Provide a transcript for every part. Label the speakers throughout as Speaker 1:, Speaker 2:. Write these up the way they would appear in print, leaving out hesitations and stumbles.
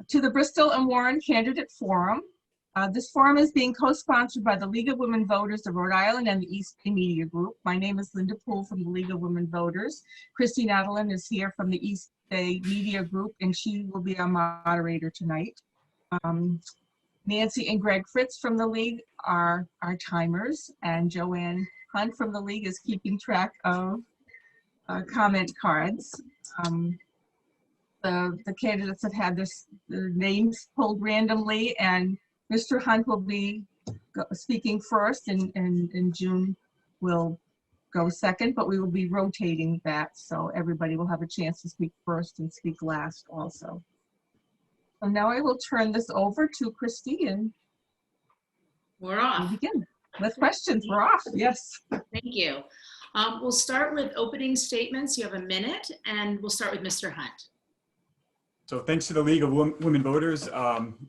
Speaker 1: To the Bristol and Warren Candidate Forum. This forum is being co-sponsored by the League of Women Voters of Rhode Island and the East Bay Media Group. My name is Linda Poole from the League of Women Voters. Christy Nadeline is here from the East Bay Media Group, and she will be our moderator tonight. Nancy and Greg Fritz from the League are our timers, and Joanne Hunt from the League is keeping track of comment cards. The candidates have had their names pulled randomly, and Mr. Hunt will be speaking first, and June will go second, but we will be rotating that, so everybody will have a chance to speak first and speak last also. So now I will turn this over to Christy, and
Speaker 2: we're off.
Speaker 1: We'll begin with questions. We're off, yes.
Speaker 2: Thank you. We'll start with opening statements. You have a minute, and we'll start with Mr. Hunt.
Speaker 3: So thanks to the League of Women Voters,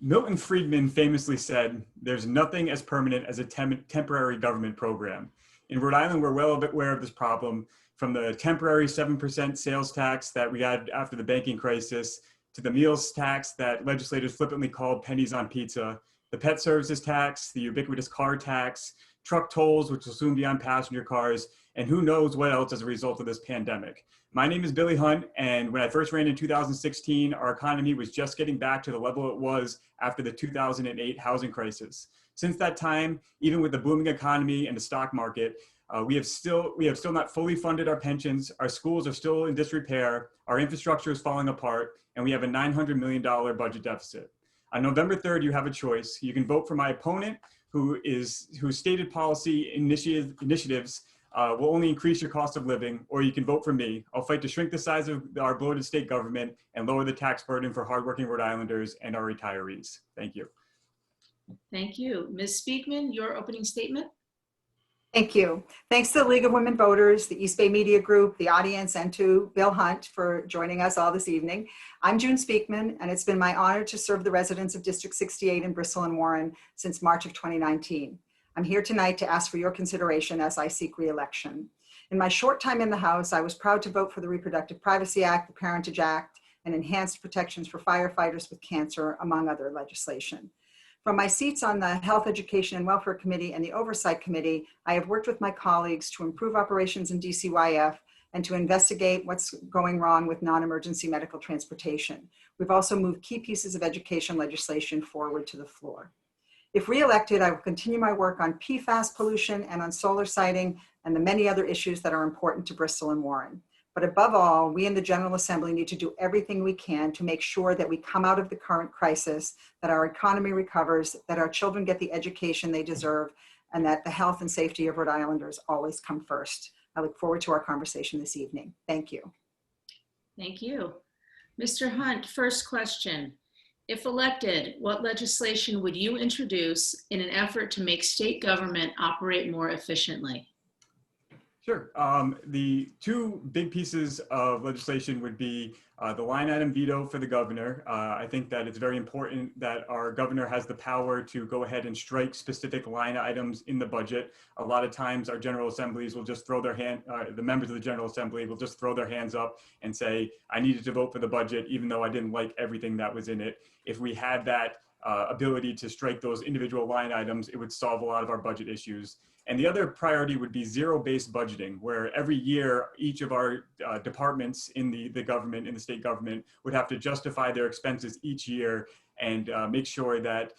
Speaker 3: Milton Friedman famously said, "There's nothing as permanent as a temporary government program." In Rhode Island, we're well aware of this problem, from the temporary 7% sales tax that we had after the banking crisis, to the meals tax that legislators flippantly called pennies on pizza, the pet services tax, the ubiquitous car tax, truck tolls, which will soon be on passenger cars, and who knows what else as a result of this pandemic. My name is Billy Hunt, and when I first ran in 2016, our economy was just getting back to the level it was after the 2008 housing crisis. Since that time, even with the booming economy and the stock market, we have still not fully funded our pensions, our schools are still in disrepair, our infrastructure is falling apart, and we have a $900 million budget deficit. On November 3rd, you have a choice. You can vote for my opponent, whose stated policy initiatives will only increase your cost of living, or you can vote for me. I'll fight to shrink the size of our bloated state government and lower the tax burden for hardworking Rhode Islanders and our retirees. Thank you.
Speaker 2: Thank you. Ms. Speakman, your opening statement.
Speaker 4: Thank you. Thanks to the League of Women Voters, the East Bay Media Group, the audience, and to Bill Hunt for joining us all this evening. I'm June Speakman, and it's been my honor to serve the residents of District 68 in Bristol and Warren since March of 2019. I'm here tonight to ask for your consideration as I seek re-election. In my short time in the House, I was proud to vote for the Reproductive Privacy Act, the Parentage Act, and enhanced protections for firefighters with cancer, among other legislation. From my seats on the Health, Education, and Welfare Committee and the Oversight Committee, I have worked with my colleagues to improve operations in DCYF and to investigate what's going wrong with non-emergency medical transportation. We've also moved key pieces of education legislation forward to the floor. If re-elected, I will continue my work on PFAS pollution and on solar siting and the many other issues that are important to Bristol and Warren. But above all, we in the General Assembly need to do everything we can to make sure that we come out of the current crisis, that our economy recovers, that our children get the education they deserve, and that the health and safety of Rhode Islanders always come first. I look forward to our conversation this evening. Thank you.
Speaker 2: Thank you. Mr. Hunt, first question. If elected, what legislation would you introduce in an effort to make state government operate more efficiently?
Speaker 3: Sure. The two big pieces of legislation would be the line item veto for the governor. I think that it's very important that our governor has the power to go ahead and strike specific line items in the budget. A lot of times our general assemblies will just throw their hand, the members of the General Assembly will just throw their hands up and say, I needed to vote for the budget, even though I didn't like everything that was in it. If we had that ability to strike those individual line items, it would solve a lot of our budget issues. And the other priority would be zero-based budgeting, where every year, each of our departments in the government, in the state government, would have to justify their expenses each year and make sure that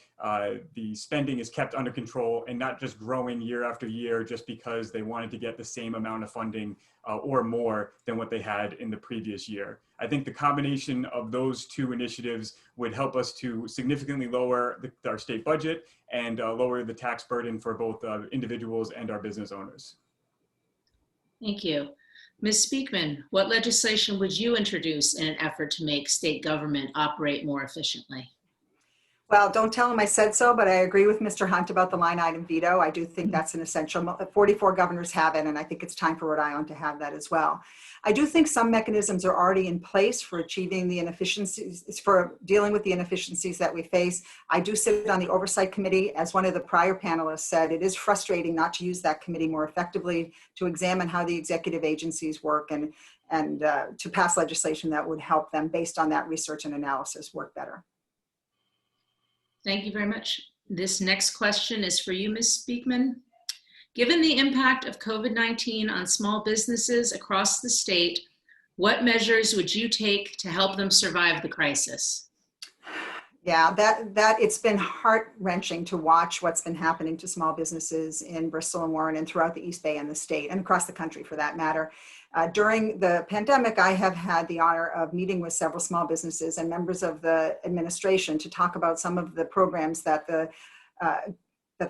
Speaker 3: the spending is kept under control and not just growing year after year just because they wanted to get the same amount of funding or more than what they had in the previous year. I think the combination of those two initiatives would help us to significantly lower our state budget and lower the tax burden for both individuals and our business owners.
Speaker 2: Thank you. Ms. Speakman, what legislation would you introduce in an effort to make state government operate more efficiently?
Speaker 4: Well, don't tell him I said so, but I agree with Mr. Hunt about the line item veto. I do think that's an essential. 44 governors have it, and I think it's time for Rhode Island to have that as well. I do think some mechanisms are already in place for achieving the inefficiencies, for dealing with the inefficiencies that we face. I do sit on the Oversight Committee. As one of the prior panelists said, it is frustrating not to use that committee more effectively to examine how the executive agencies work and to pass legislation that would help them, based on that research and analysis, work better.
Speaker 2: Thank you very much. This next question is for you, Ms. Speakman. Given the impact of COVID-19 on small businesses across the state, what measures would you take to help them survive the crisis?
Speaker 4: Yeah, that it's been heart-wrenching to watch what's been happening to small businesses in Bristol and Warren and throughout the East Bay and the state and across the country for that matter. During the pandemic, I have had the honor of meeting with several small businesses and members of the administration to talk about some of the programs that the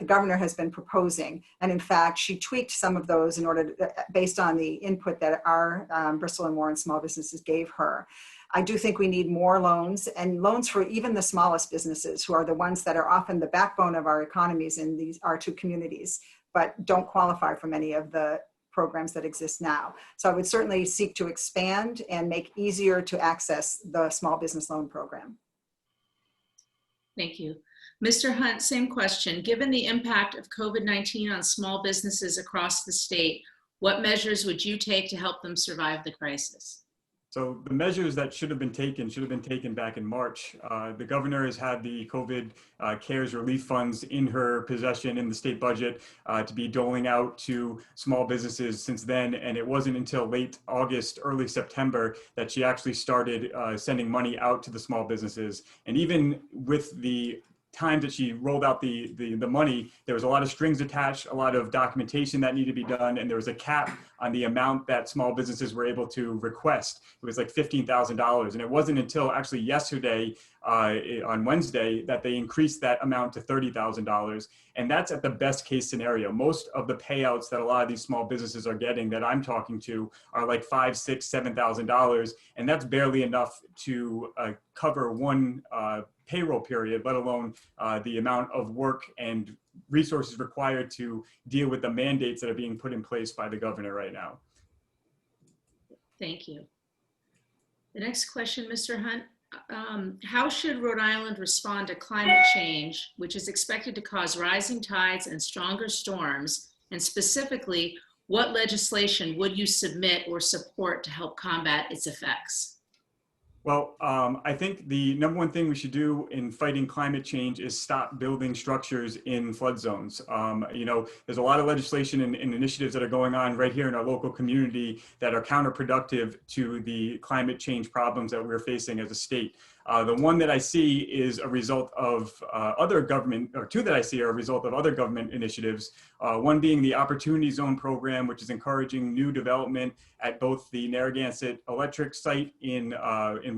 Speaker 4: governor has been proposing. And in fact, she tweaked some of those in order to, based on the input that our Bristol and Warren small businesses gave her. I do think we need more loans, and loans for even the smallest businesses, who are the ones that are often the backbone of our economies in our two communities, but don't qualify for many of the programs that exist now. So I would certainly seek to expand and make easier to access the small business loan program.
Speaker 2: Thank you. Mr. Hunt, same question. Given the impact of COVID-19 on small businesses across the state, what measures would you take to help them survive the crisis?
Speaker 3: So the measures that should have been taken back in March. The governor has had the COVID CARES relief funds in her possession in the state budget to be doling out to small businesses since then. And it wasn't until late August, early September that she actually started sending money out to the small businesses. And even with the time that she rolled out the money, there was a lot of strings attached, a lot of documentation that needed to be done, and there was a cap on the amount that small businesses were able to request. It was like $15,000, and it wasn't until actually yesterday, on Wednesday, that they increased that amount to $30,000, and that's at the best case scenario. Most of the payouts that a lot of these small businesses are getting that I'm talking to are like $5,000, $6,000, $7,000, and that's barely enough to cover one payroll period, let alone the amount of work and resources required to deal with the mandates that are being put in place by the governor right now.
Speaker 2: Thank you. The next question, Mr. Hunt. How should Rhode Island respond to climate change, which is expected to cause rising tides and stronger storms? And specifically, what legislation would you submit or support to help combat its effects?
Speaker 3: Well, I think the number one thing we should do in fighting climate change is stop building structures in flood zones. You know, there's a lot of legislation and initiatives that are going on right here in our local community that are counterproductive to the climate change problems that we're facing as a state. The one that I see is a result of other government, or two that I see are a result of other government initiatives. One being the Opportunity Zone program, which is encouraging new development at both the Narragansett Electric site in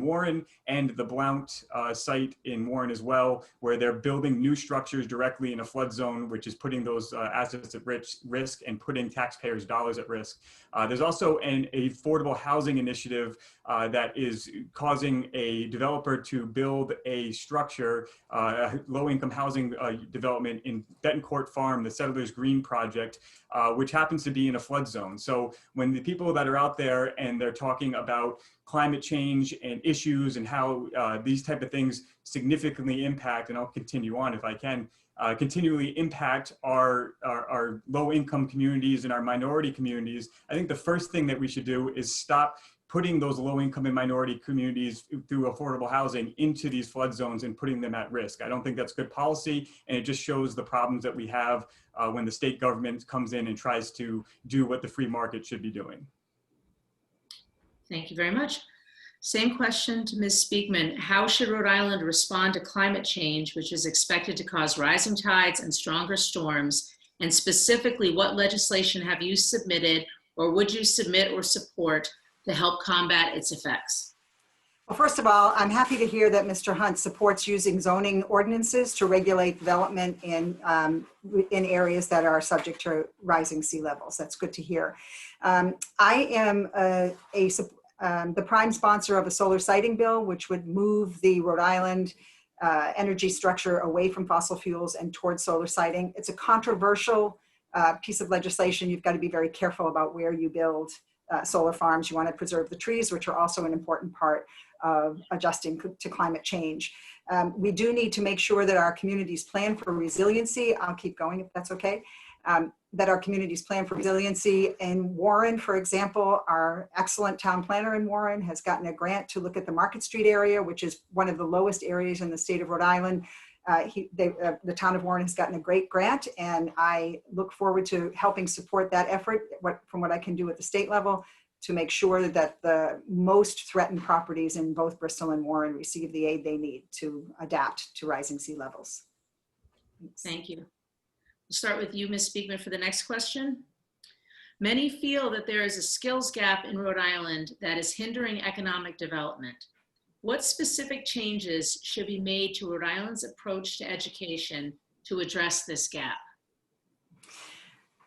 Speaker 3: Warren and the Blount site in Warren as well, where they're building new structures directly in a flood zone, which is putting those assets at risk and putting taxpayers' dollars at risk. There's also an affordable housing initiative that is causing a developer to build a structure, low-income housing development in Betancourt Farm, the Settlers Green project, which happens to be in a flood zone. So when the people that are out there and they're talking about climate change and issues and how these type of things significantly impact, and I'll continue on if I can, continually impact our low-income communities and our minority communities, I think the first thing that we should do is stop putting those low-income and minority communities through affordable housing into these flood zones and putting them at risk. I don't think that's good policy, and it just shows the problems that we have when the state government comes in and tries to do what the free market should be doing.
Speaker 2: Thank you very much. Same question to Ms. Speakman. How should Rhode Island respond to climate change, which is expected to cause rising tides and stronger storms? And specifically, what legislation have you submitted or would you submit or support to help combat its effects?
Speaker 4: Well, first of all, I'm happy to hear that Mr. Hunt supports using zoning ordinances to regulate development in areas that are subject to rising sea levels. That's good to hear. I am the prime sponsor of a solar siting bill, which would move the Rhode Island energy structure away from fossil fuels and towards solar siting. It's a controversial piece of legislation. You've got to be very careful about where you build solar farms. You want to preserve the trees, which are also an important part of adjusting to climate change. We do need to make sure that our communities plan for resiliency. I'll keep going if that's okay. That our communities plan for resiliency. In Warren, for example, our excellent town planner in Warren has gotten a grant to look at the Market Street area, which is one of the lowest areas in the state of Rhode Island. The town of Warren has gotten a great grant, and I look forward to helping support that effort from what I can do at the state level to make sure that the most threatened properties in both Bristol and Warren receive the aid they need to adapt to rising sea levels. Thanks.
Speaker 2: Thank you. We'll start with you, Ms. Speakman, for the next question. Many feel that there is a skills gap in Rhode Island that is hindering economic development. What specific changes should be made to Rhode Island's approach to education to address this gap?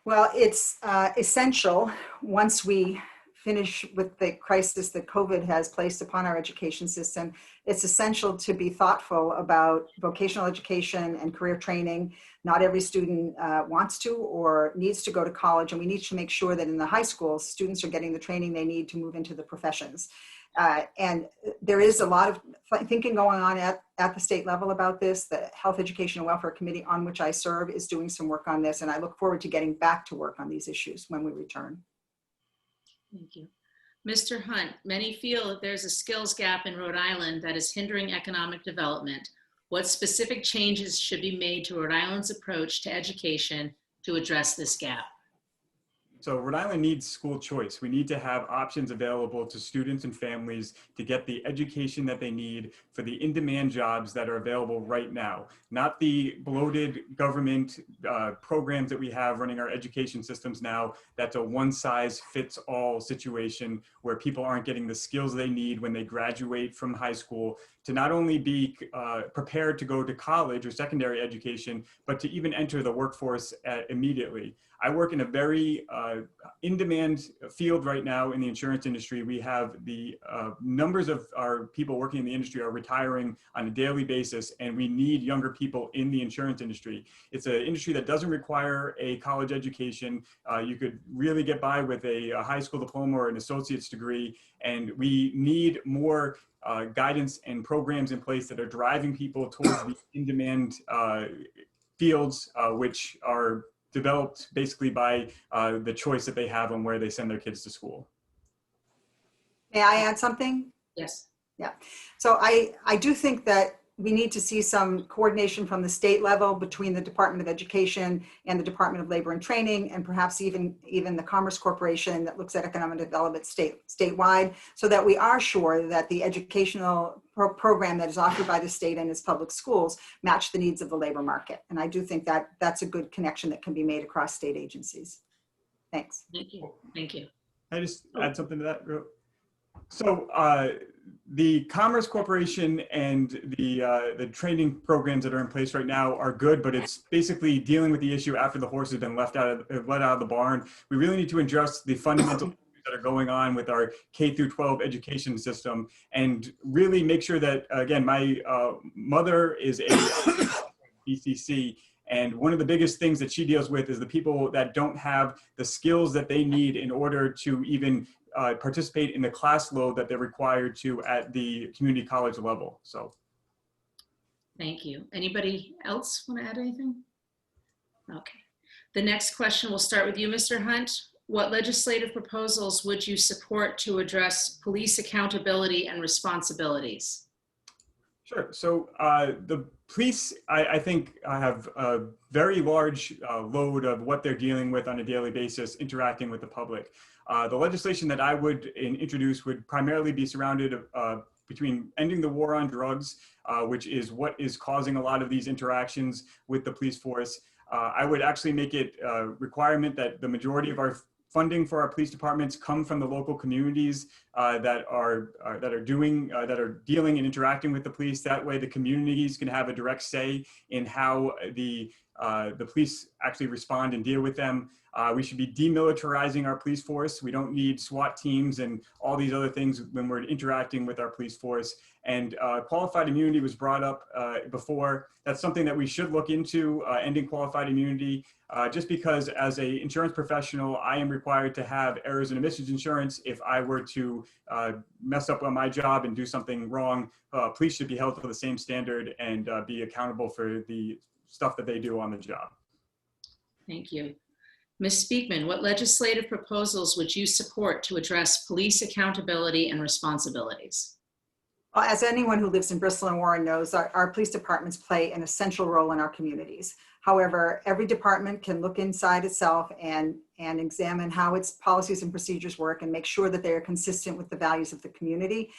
Speaker 4: Well, it's essential once we finish with the crisis that COVID has placed upon our education system. It's essential to be thoughtful about vocational education and career training. Not every student wants to or needs to go to college, and we need to make sure that in the high schools, students are getting the training they need to move into the professions. And there is a lot of thinking going on at the state level about this. The Health, Education, and Welfare Committee, on which I serve, is doing some work on this, and I look forward to getting back to work on these issues when we return.
Speaker 2: Thank you. Mr. Hunt, many feel that there's a skills gap in Rhode Island that is hindering economic development. What specific changes should be made to Rhode Island's approach to education to address this gap?
Speaker 3: So Rhode Island needs school choice. We need to have options available to students and families to get the education that they need for the in-demand jobs that are available right now, not the bloated government programs that we have running our education systems now. That's a one-size-fits-all situation where people aren't getting the skills they need when they graduate from high school to not only be prepared to go to college or secondary education, but to even enter the workforce immediately. I work in a very in-demand field right now in the insurance industry. We have the numbers of our people working in the industry are retiring on a daily basis, and we need younger people in the insurance industry. It's an industry that doesn't require a college education. You could really get by with a high school diploma or an associate's degree, and we need more guidance and programs in place that are driving people towards the in-demand fields, which are developed basically by the choice that they have on where they send their kids to school.
Speaker 4: May I add something?
Speaker 2: Yes.
Speaker 4: Yeah. So I do think that we need to see some coordination from the state level between the Department of Education and the Department of Labor and Training, and perhaps even the Commerce Corporation that looks at economic development statewide, so that we are sure that the educational program that is offered by the state and its public schools match the needs of the labor market. And I do think that that's a good connection that can be made across state agencies. Thanks.
Speaker 2: Thank you. Thank you.
Speaker 3: Can I just add something to that? So the Commerce Corporation and the training programs that are in place right now are good, but it's basically dealing with the issue after the horse has been let out of the barn. We really need to address the fundamental issues that are going on with our K through 12 education system, and really make sure that, again, my mother is a BCC, and one of the biggest things that she deals with is the people that don't have the skills that they need in order to even participate in the class load that they're required to at the community college level. So.
Speaker 2: Thank you. Anybody else want to add anything? Okay. The next question, we'll start with you, Mr. Hunt. What legislative proposals would you support to address police accountability and responsibilities?
Speaker 3: Sure. So the police, I think, have a very large load of what they're dealing with on a daily basis, interacting with the public. The legislation that I would introduce would primarily be surrounded between ending the war on drugs, which is what is causing a lot of these interactions with the police force. I would actually make it a requirement that the majority of our funding for our police departments come from the local communities that are dealing and interacting with the police. That way, the communities can have a direct say in how the police actually respond and deal with them. We should be demilitarizing our police force. We don't need SWAT teams and all these other things when we're interacting with our police force. And qualified immunity was brought up before. That's something that we should look into, ending qualified immunity, just because as an insurance professional, I am required to have errors and omissions insurance. If I were to mess up on my job and do something wrong, police should be held to the same standard and be accountable for the stuff that they do on the job.
Speaker 2: Thank you. Ms. Speakman, what legislative proposals would you support to address police accountability and responsibilities?
Speaker 4: Well, as anyone who lives in Bristol and Warren knows, our police departments play an essential role in our communities. However, every department can look inside itself and examine how its policies and procedures work and make sure that they are consistent with the values of the community.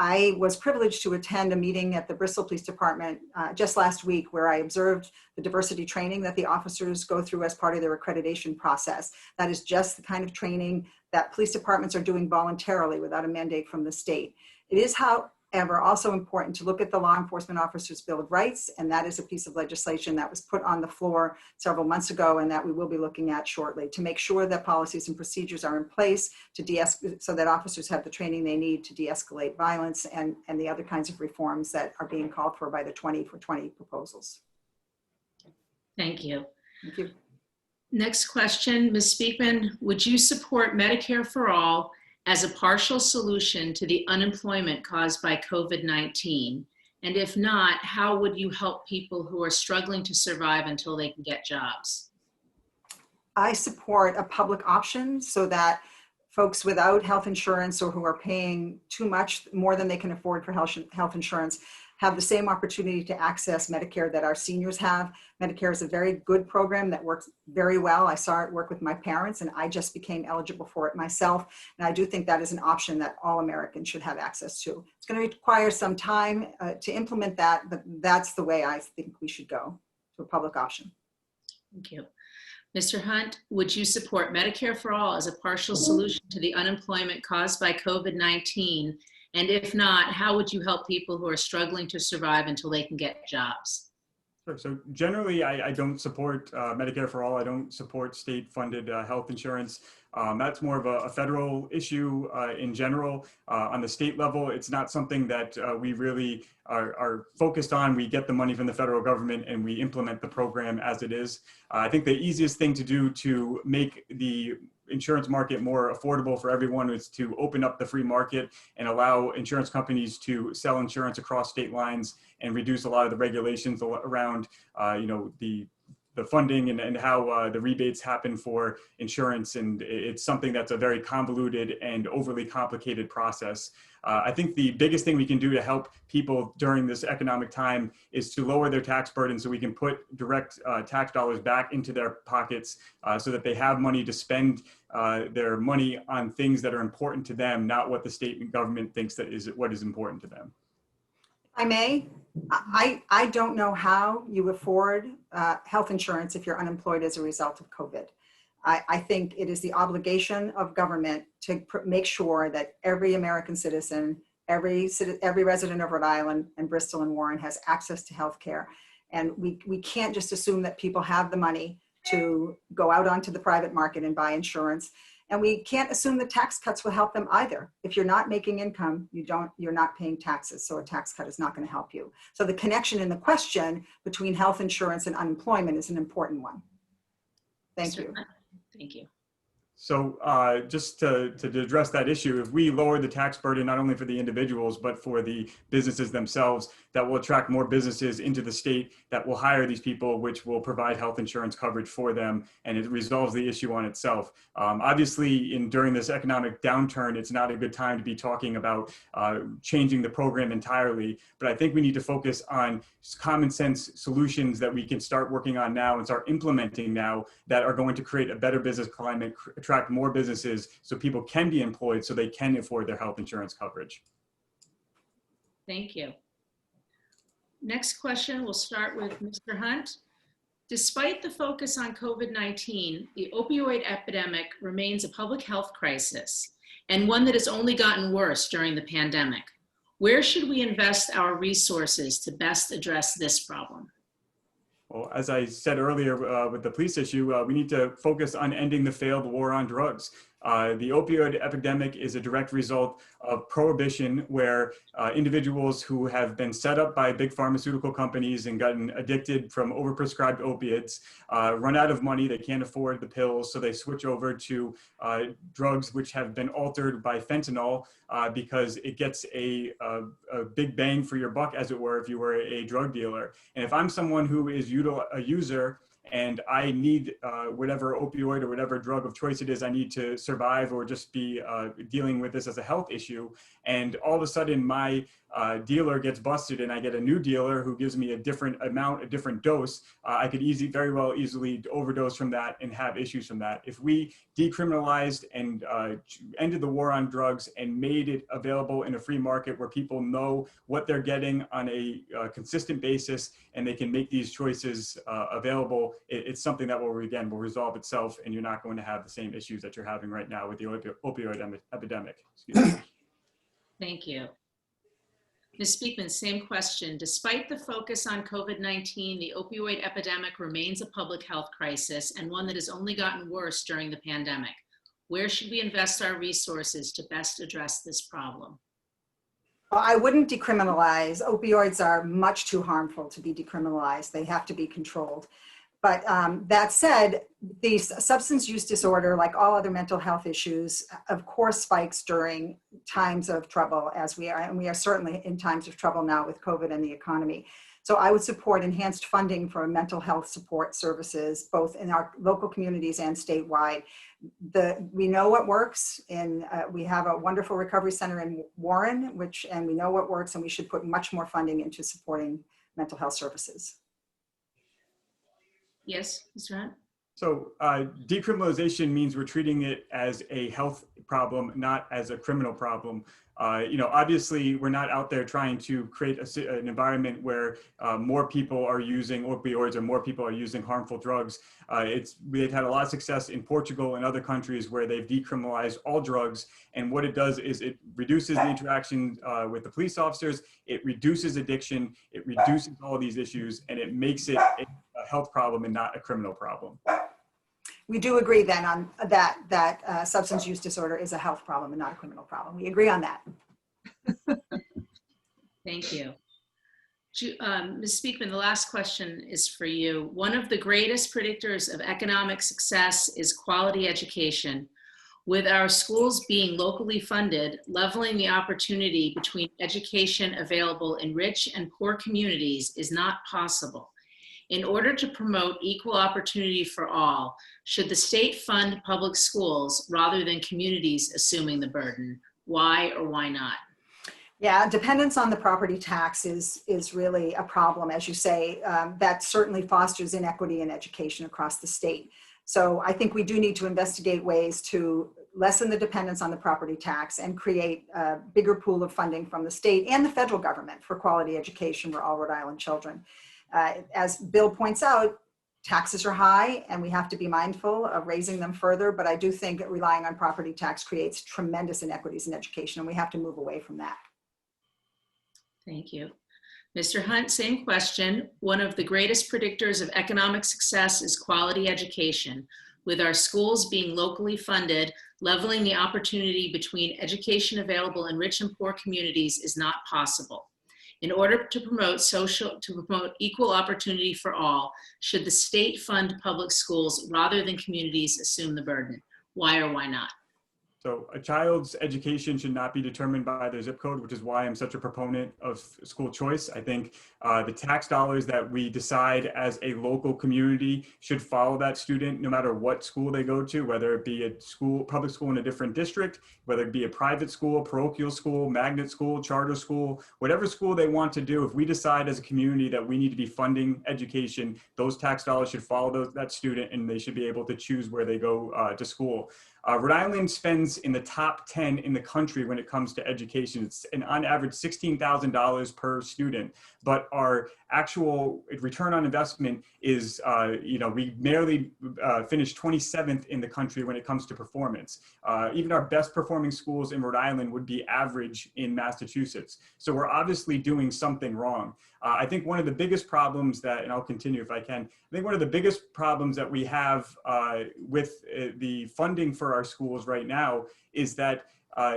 Speaker 4: I was privileged to attend a meeting at the Bristol Police Department just last week where I observed the diversity training that the officers go through as part of their accreditation process. That is just the kind of training that police departments are doing voluntarily without a mandate from the state. It is, however, also important to look at the Law Enforcement Officers' Bill of Rights, and that is a piece of legislation that was put on the floor several months ago and that we will be looking at shortly to make sure that policies and procedures are in place to so that officers have the training they need to de-escalate violence and the other kinds of reforms that are being called for by the 20 for 20 proposals.
Speaker 2: Thank you.
Speaker 4: Thank you.
Speaker 2: Next question, Ms. Speakman, would you support Medicare for All as a partial solution to the unemployment caused by COVID-19? And if not, how would you help people who are struggling to survive until they can get jobs?
Speaker 4: I support a public option so that folks without health insurance or who are paying too much, more than they can afford for health insurance, have the same opportunity to access Medicare that our seniors have. Medicare is a very good program that works very well. I saw it work with my parents and I just became eligible for it myself. And I do think that is an option that all Americans should have access to. It's going to require some time to implement that, but that's the way I think we should go, to a public option.
Speaker 2: Thank you. Mr. Hunt, would you support Medicare for All as a partial solution to the unemployment caused by COVID-19? And if not, how would you help people who are struggling to survive until they can get jobs?
Speaker 3: Sure. So generally, I don't support Medicare for All. I don't support state-funded health insurance. That's more of a federal issue in general. On the state level, it's not something that we really are focused on. We get the money from the federal government and we implement the program as it is. I think the easiest thing to do to make the insurance market more affordable for everyone is to open up the free market and allow insurance companies to sell insurance across state lines and reduce a lot of the regulations around the funding and how the rebates happen for insurance. And it's something that's a very convoluted and overly complicated process. I think the biggest thing we can do to help people during this economic time is to lower their tax burden so we can put direct tax dollars back into their pockets so that they have money to spend their money on things that are important to them, not what the state and government thinks that is what is important to them.
Speaker 4: I may. I don't know how you afford health insurance if you're unemployed as a result of COVID. I think it is the obligation of government to make sure that every American citizen, every resident of Rhode Island and Bristol and Warren has access to health care. And we can't just assume that people have the money to go out onto the private market and buy insurance. And we can't assume that tax cuts will help them either. If you're not making income, you're not paying taxes, so a tax cut is not going to help you. So the connection in the question between health insurance and unemployment is an important one. Thank you.
Speaker 2: Thank you.
Speaker 3: So just to address that issue, if we lower the tax burden, not only for the individuals, but for the businesses themselves, that will attract more businesses into the state that will hire these people, which will provide health insurance coverage for them, and it resolves the issue on itself. Obviously, during this economic downturn, it's not a good time to be talking about changing the program entirely, but I think we need to focus on common sense solutions that we can start working on now and start implementing now that are going to create a better business climate, attract more businesses so people can be employed so they can afford their health insurance coverage.
Speaker 2: Thank you. Next question, we'll start with Mr. Hunt. Despite the focus on COVID-19, the opioid epidemic remains a public health crisis and one that has only gotten worse during the pandemic. Where should we invest our resources to best address this problem?
Speaker 3: Well, as I said earlier with the police issue, we need to focus on ending the failed war on drugs. The opioid epidemic is a direct result of prohibition where individuals who have been set up by big pharmaceutical companies and gotten addicted from overprescribed opiates run out of money, they can't afford the pills, so they switch over to drugs which have been altered by fentanyl because it gets a big bang for your buck, as it were, if you were a drug dealer. And if I'm someone who is a user and I need whatever opioid or whatever drug of choice it is I need to survive or just be dealing with this as a health issue. And all of a sudden my dealer gets busted and I get a new dealer who gives me a different amount, a different dose, I could easily overdose from that and have issues from that. If we decriminalized and ended the war on drugs and made it available in a free market where people know what they're getting on a consistent basis and they can make these choices available, it's something that will resolve itself, and you're not going to have the same issues that you're having right now with the opioid epidemic. Excuse me.
Speaker 2: Thank you. Ms. Speakman, same question. Despite the focus on COVID-19, the opioid epidemic remains a public health crisis and one that has only gotten worse during the pandemic. Where should we invest our resources to best address this problem?
Speaker 4: Well, I wouldn't decriminalize. Opioids are much too harmful to be decriminalized. They have to be controlled. But that said, the substance use disorder, like all other mental health issues, of course, spikes during times of trouble, as we are, and we are certainly in times of trouble now with COVID and the economy. So I would support enhanced funding for mental health support services, both in our local communities and statewide. We know what works, and we have a wonderful recovery center in Warren, and we know what works, and we should put much more funding into supporting mental health services.
Speaker 2: Yes, Mr. Hunt?
Speaker 3: So decriminalization means we're treating it as a health problem, not as a criminal problem. Obviously, we're not out there trying to create an environment where more people are using opioids or more people are using harmful drugs. They've had a lot of success in Portugal and other countries where they've decriminalized all drugs. And what it does is it reduces the interaction with the police officers, it reduces addiction, it reduces all these issues, and it makes it a health problem and not a criminal problem.
Speaker 4: We do agree then on that substance use disorder is a health problem and not a criminal problem. We agree on that.
Speaker 2: Thank you. Ms. Speakman, the last question is for you. One of the greatest predictors of economic success is quality education. With our schools being locally funded, leveling the opportunity between education available in rich and poor communities is not possible. In order to promote equal opportunity for all, should the state fund public schools rather than communities assuming the burden? Why or why not?
Speaker 4: Yeah, dependence on the property tax is really a problem, as you say. That certainly fosters inequity in education across the state. So I think we do need to investigate ways to lessen the dependence on the property tax and create a bigger pool of funding from the state and the federal government for quality education for all Rhode Island children. As Bill points out, taxes are high and we have to be mindful of raising them further, but I do think that relying on property tax creates tremendous inequities in education, and we have to move away from that.
Speaker 2: Thank you. Mr. Hunt, same question. One of the greatest predictors of economic success is quality education. With our schools being locally funded, leveling the opportunity between education available in rich and poor communities is not possible. In order to promote equal opportunity for all, should the state fund public schools rather than communities assume the burden? Why or why not?
Speaker 3: So a child's education should not be determined by their zip code, which is why I'm such a proponent of school choice. I think the tax dollars that we decide as a local community should follow that student no matter what school they go to, whether it be a public school in a different district, whether it be a private school, parochial school, magnet school, charter school, whatever school they want to do. If we decide as a community that we need to be funding education, those tax dollars should follow that student, and they should be able to choose where they go to school. Rhode Island spends in the top 10 in the country when it comes to education. It's on average $16,000 per student, but our actual return on investment is, we barely finished 27th in the country when it comes to performance. Even our best performing schools in Rhode Island would be average in Massachusetts. So we're obviously doing something wrong. I think one of the biggest problems and I'll continue if I can, I think one of the biggest problems that we have with the funding for our schools right now is that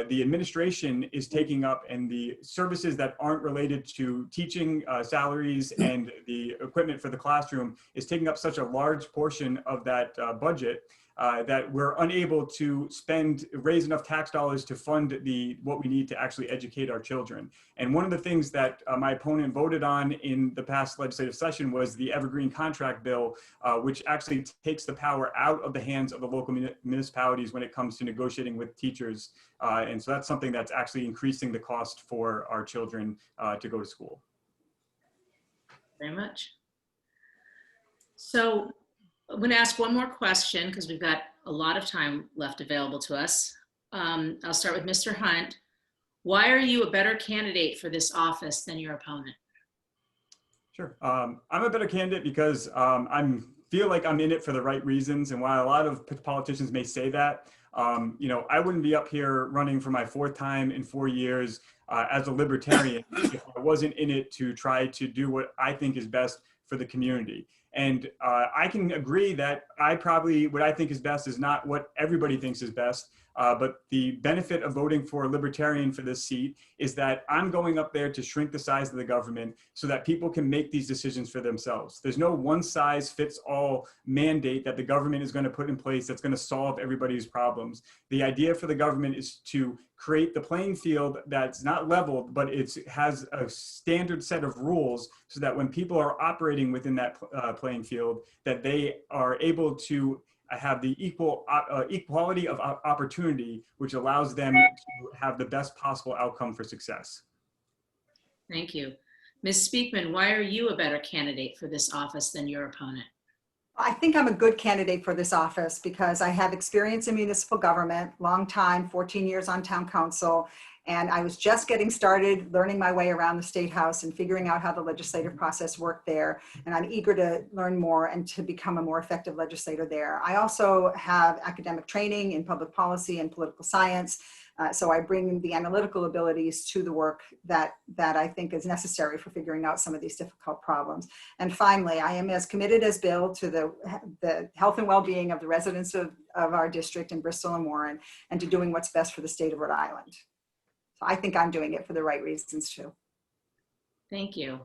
Speaker 3: the administration is taking up, and the services that aren't related to teaching salaries and the equipment for the classroom is taking up such a large portion of that budget that we're unable to raise enough tax dollars to fund what we need to actually educate our children. And one of the things that my opponent voted on in the past legislative session was the Evergreen Contract Bill, which actually takes the power out of the hands of the local municipalities when it comes to negotiating with teachers. And so that's something that's actually increasing the cost for our children to go to school.
Speaker 2: Very much. So I'm going to ask one more question because we've got a lot of time left available to us. I'll start with Mr. Hunt. Why are you a better candidate for this office than your opponent?
Speaker 3: Sure. I'm a better candidate because I feel like I'm in it for the right reasons. And while a lot of politicians may say that, I wouldn't be up here running for my 4th time in 4 years as a libertarian if I wasn't in it to try to do what I think is best for the community. And I can agree that what I think is best is not what everybody thinks is best. But the benefit of voting for a libertarian for this seat is that I'm going up there to shrink the size of the government so that people can make these decisions for themselves. There's no one size fits all mandate that the government is going to put in place that's going to solve everybody's problems. The idea for the government is to create the playing field that's not leveled, but it has a standard set of rules so that when people are operating within that playing field, that they are able to have the equality of opportunity, which allows them to have the best possible outcome for success.
Speaker 2: Thank you. Ms. Speakman, why are you a better candidate for this office than your opponent?
Speaker 4: I think I'm a good candidate for this office because I have experience in municipal government, long time, 14 years on town council, and I was just getting started learning my way around the State House and figuring out how the legislative process worked there. And I'm eager to learn more and to become a more effective legislator there. I also have academic training in public policy and political science. So I bring the analytical abilities to the work that I think is necessary for figuring out some of these difficult problems. And finally, I am as committed as Bill to the health and well-being of the residents of our district in Bristol and Warren, and to doing what's best for the state of Rhode Island. So I think I'm doing it for the right reasons too.
Speaker 2: Thank you.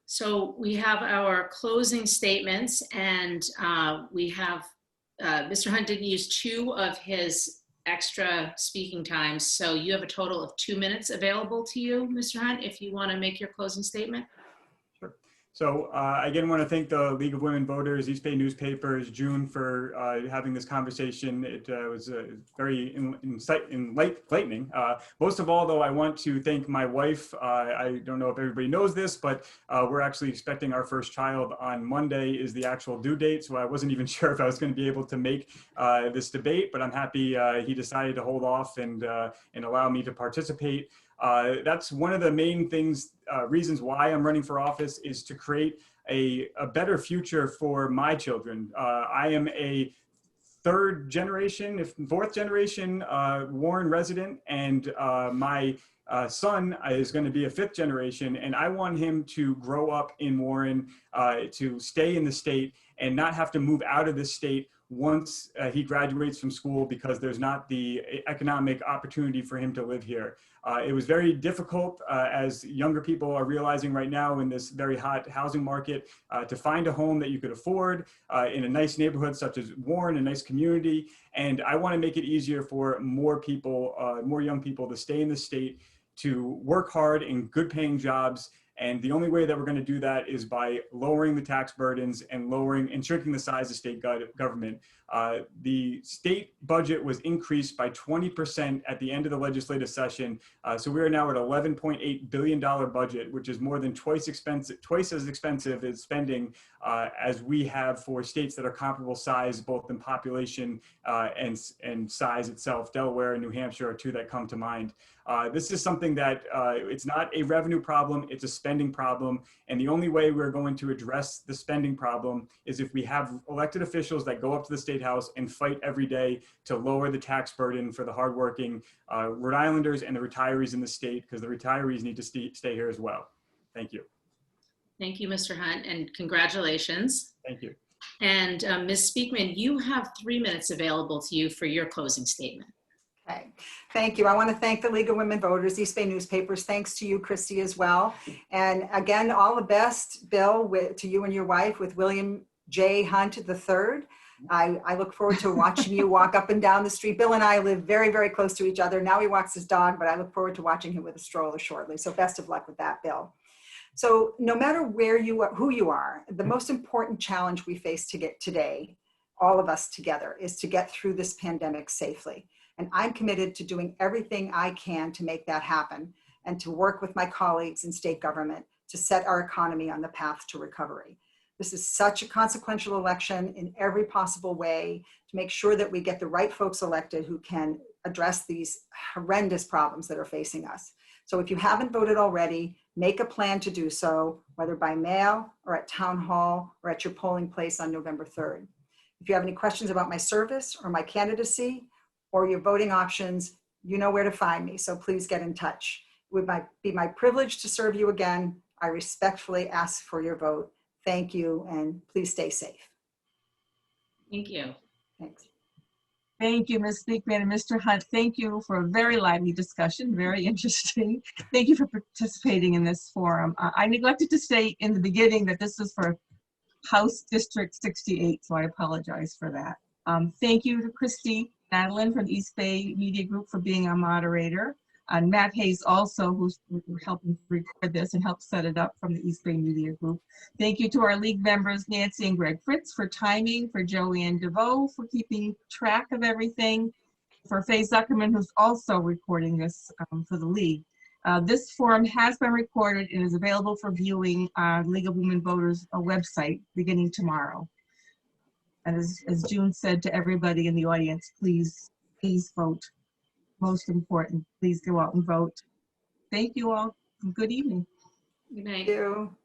Speaker 2: So we have our closing statements, and we have Mr. Hunt didn't use 2 of his extra speaking times, so you have a total of 2 minutes available to you, Mr. Hunt, if you want to make your closing statement.
Speaker 3: Sure. So again, want to thank the League of Women Voters, East Bay Newspapers, June, for having this conversation. It was very enlightening. Most of all, though, I want to thank my wife. I don't know if everybody knows this, but we're actually expecting our first child on Monday is the actual due date. So I wasn't even sure if I was going to be able to make this debate, but I'm happy he decided to hold off and allow me to participate. That's one of the main reasons why I'm running for office, is to create a better future for my children. I am a 4th generation Warren resident, and my son is going to be a 5th generation, and I want him to grow up in Warren, to stay in the state and not have to move out of the state once he graduates from school because there's not the economic opportunity for him to live here. It was very difficult, as younger people are realizing right now in this very hot housing market, to find a home that you could afford in a nice neighborhood such as Warren, a nice community. And I want to make it easier for more people, more young people, to stay in the state, to work hard in good paying jobs. And the only way that we're going to do that is by lowering the tax burdens and shrinking the size of state government. The state budget was increased by 20% at the end of the legislative session. So we are now at $11.8 billion budget, which is more than twice as expensive as spending as we have for states that are comparable size, both in population and size itself. Delaware and New Hampshire are 2 that come to mind. This is something that it's not a revenue problem, it's a spending problem. And the only way we're going to address the spending problem is if we have elected officials that go up to the State House and fight every day to lower the tax burden for the hardworking Rhode Islanders and the retirees in the state, because the retirees need to stay here as well. Thank you.
Speaker 2: Thank you, Mr. Hunt, and congratulations.
Speaker 3: Thank you.
Speaker 2: And Ms. Speakman, you have 3 minutes available to you for your closing statement.
Speaker 4: Okay, thank you. I want to thank the League of Women Voters, East Bay Newspapers. Thanks to you, Christy, as well. And again, all the best, Bill, to you and your wife with William J. Hunt III. I look forward to watching you walk up and down the street. Bill and I live very, very close to each other. Now he walks his dog, but I look forward to watching him with a stroller shortly. So best of luck with that, Bill. So no matter where you are, who you are, the most important challenge we face to get today, all of us together, is to get through this pandemic safely. And I'm committed to doing everything I can to make that happen and to work with my colleagues in state government to set our economy on the path to recovery. This is such a consequential election in every possible way to make sure that we get the right folks elected who can address these horrendous problems that are facing us. So if you haven't voted already, make a plan to do so, whether by mail or at town hall or at your polling place on November 3rd. If you have any questions about my service or my candidacy or your voting options, you know where to find me, so please get in touch. It would be my privilege to serve you again. I respectfully ask for your vote. Thank you, and please stay safe.
Speaker 2: Thank you.
Speaker 4: Thanks.
Speaker 1: Thank you, Ms. Speakman and Mr. Hunt. Thank you for a very lively discussion, very interesting. Thank you for participating in this forum. I neglected to say in the beginning that this is for House District 68, so I apologize for that. Thank you to Christy Madeline from the East Bay Media Group for being our moderator. And Matt Hayes also, who's helping record this and help set it up from the East Bay Media Group. Thank you to our league members, Nancy and Greg Fritz, for timing, for Joanne DeVoe for keeping track of everything, for Faye Zuckerman, who's also recording this for the league. This forum has been recorded and is available for viewing on League of Women Voters website beginning tomorrow. And as June said to everybody in the audience, please vote. Most important, please go out and vote. Thank you all. Good evening.
Speaker 2: Good night.
Speaker 4: Thank you.